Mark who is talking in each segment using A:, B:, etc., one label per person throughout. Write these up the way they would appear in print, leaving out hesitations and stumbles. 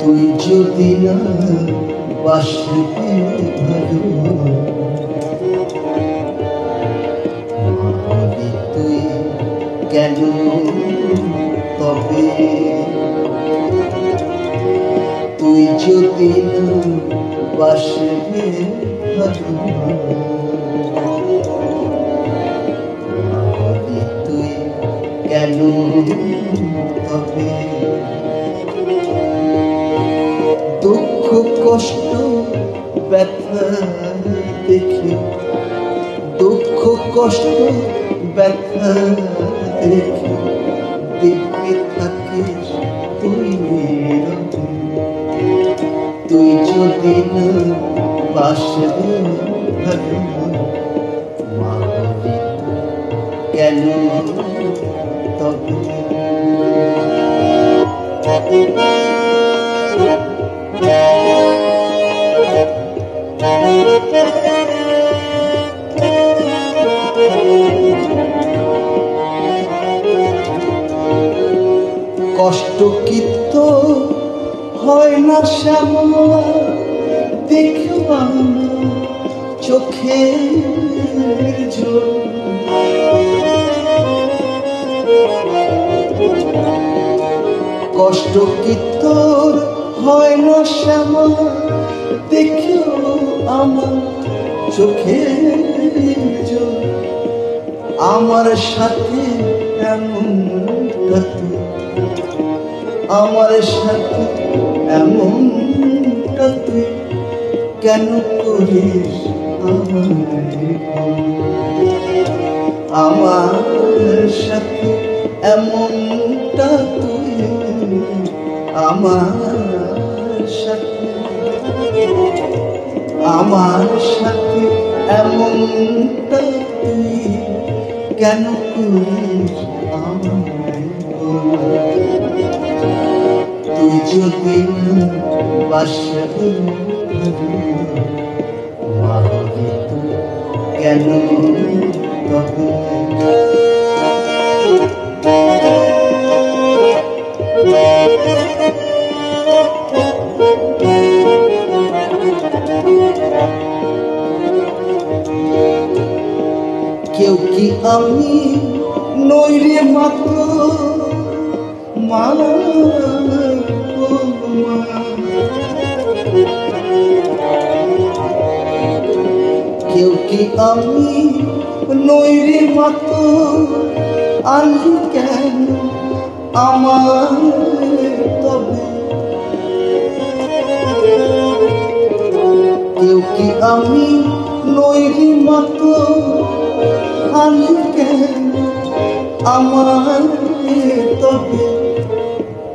A: তুই যদি না বাসতে ভালো মনে তুই কেন তবে তুই যদি না বাসতে ভালো মনে তুই কেন তবে দুঃখ কষ্ট ব্যথা দেখে দুঃখ কষ্ট ব্যথা দেখে দিব্যি থাকিস তুই তুই যদি না বাসবে ভালো মাহবি কেন তবে কষ্ট কি তো হয় না শ্যামা দেখবা চোখের জল কষ্ট কি তোর হয় না শ্যামা দেখো আমার চোখের জল আমার সাথে এমনটা তুই আমার সাথে এমনটা তুই কেন করিস আমার সাথে এমনটা তুই আমার সাথে এমনটা তুই কেন করিস তুই যদি বাসবে মাহবি তুই কেন তবে কেউ কি আমি নই রে মাত্র মা কেউ কি আমি নই রে মাত্র আনলি কেন আমার তবে কেউ কি আমি নই রে মাত্র আনলি কেন আমার তবে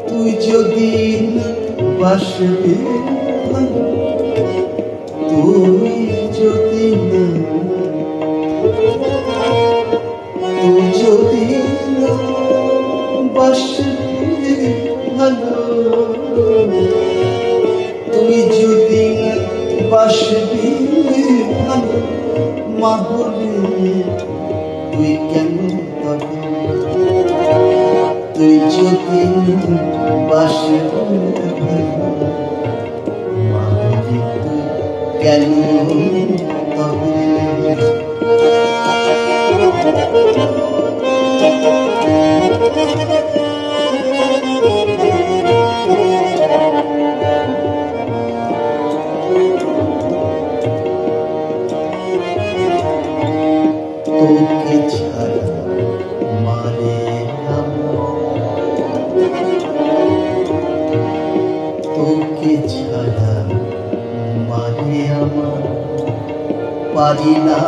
A: তুই যদি বাসবে তুই যদি বাসবে ভালো তুই যদি বাসবে ভালো মাহবি তুই কেন তবে তুই যদি বাসবে ভালো মাহবি তুই কেন তবে তোকে ছাড়া মারে তোকে ছাড়া মারে আমার পারি না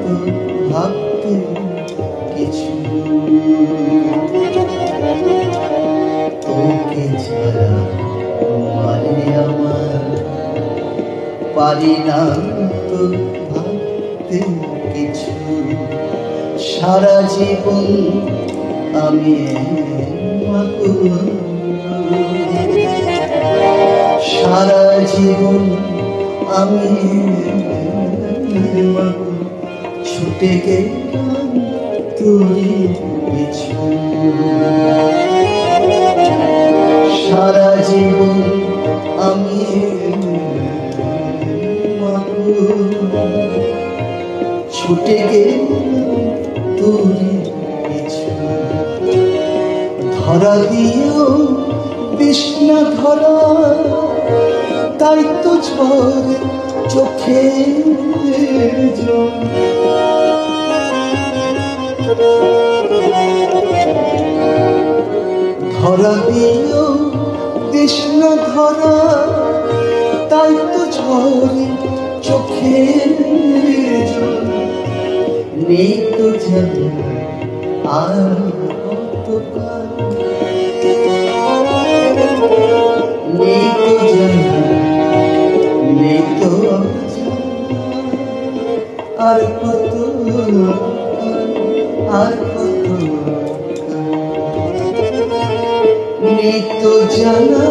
A: তো ভাবতে কিছু তোকে ছাড়া মারে আমার পারি না তো ভাবতে কিছু সারা জীবন আমি সারা জীবন আমি ছুটে গেলাম তোরই পিছু। সারা জীবন আমি ছুটে গেলাম তোরই পিছু। ধরা দিয়েও বিষ্ণা ধরা, তাই তো ঝরে চোখে জল। ধরা দিয়েও বিষ্ণা ধরা, তাই তো ঝরে চোখে জল। নেই তো জানা আর কতকাল, নেই তো জানা, নেই তো আর কত, আর কত নেই তো জানা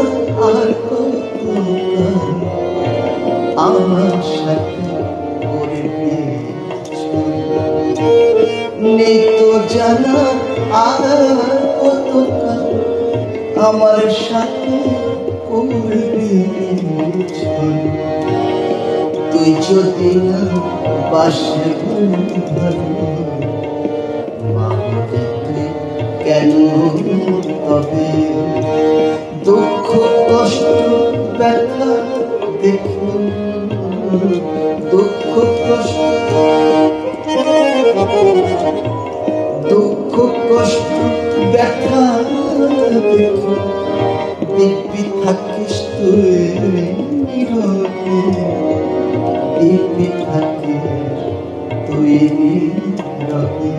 A: আর কত আমার সাথে করবে। নেই তো জানা আর কত আমার সাথে করবে। তুই যদি না বাসে ভালো, মাকে কেন তবে দুঃখ কষ্ট ব্যথা দেখো, দুঃখ কষ্ট, দুঃখ কষ্ট ব্যথা দেখো, দিব্যি থাকিস তুই নীরবে, দিব্যি থাকিস তুই নীরবে।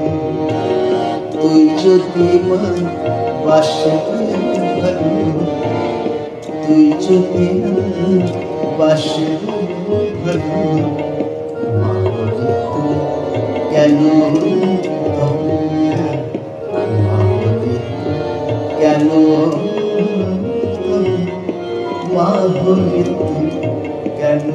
A: তুই যদি মান বাসে ভালো, তুই যদি বাসে ভালো, মাহরে তুই কেন মাহরে কেন মাহরে তুই কেন